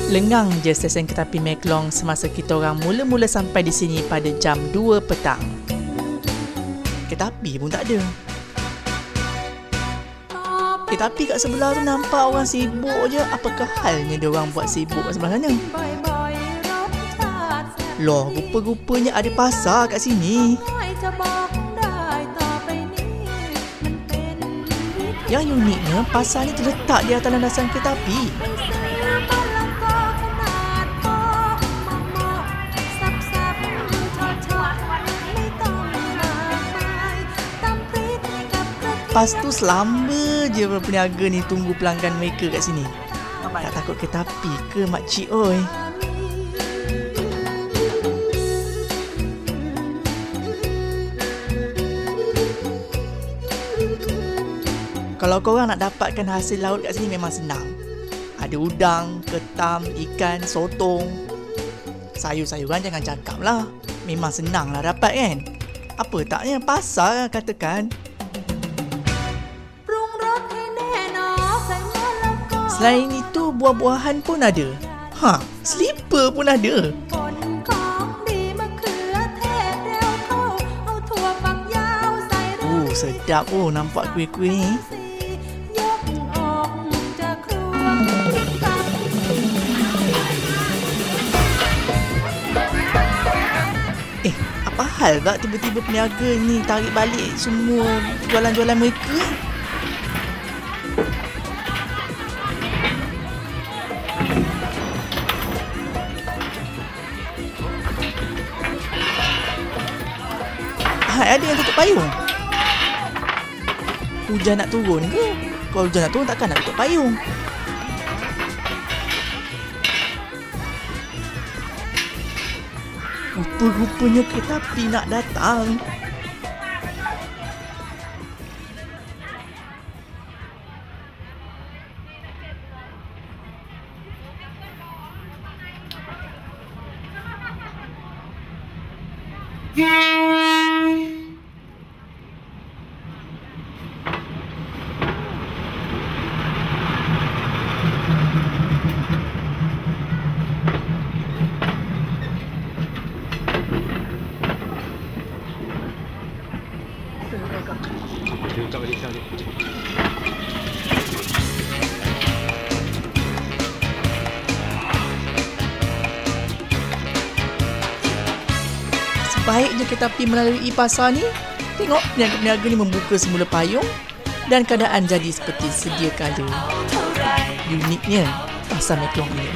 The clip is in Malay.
Lengang je stesen kereta api Meklong semasa kita orang mula-mula sampai di sini pada jam 2 petang. Kereta api pun tak ada. Kereta api kat sebelah tu nampak orang sibuk je. Apakah halnya dia orang buat sibuk kat sebelah sana? Loh, rupa-rupanya ada pasar kat sini. Yang uniknya, pasar ni terletak di atas landasan kereta api. Lepas tu selamba je peniaga ni tunggu pelanggan mereka kat sini. Tak takut kereta api ke makcik oi? Kalau korang nak dapatkan hasil laut kat sini memang senang. Ada udang, ketam, ikan, sotong. Sayur-sayuran jangan cakap lah. Memang senang lah dapat kan? Apa taknya pasar katakan. Selain itu, buah-buahan pun ada. Slipper pun ada. Sedap nampak kuih-kuih ni. Apa hal tak tiba-tiba peniaga ni tarik balik semua jualan-jualan mereka? Ada yang tutup payung. Hujan nak turun ke? Kalau hujan nak turun takkan nak tutup payung. Rupa-rupanya kereta api nak datang. Sebaiknya kereta api melalui pasar ni. Tengok peniaga-peniaga ni membuka semula payung dan keadaan jadi seperti sedia kala. Uniknya pasar Meklong ni.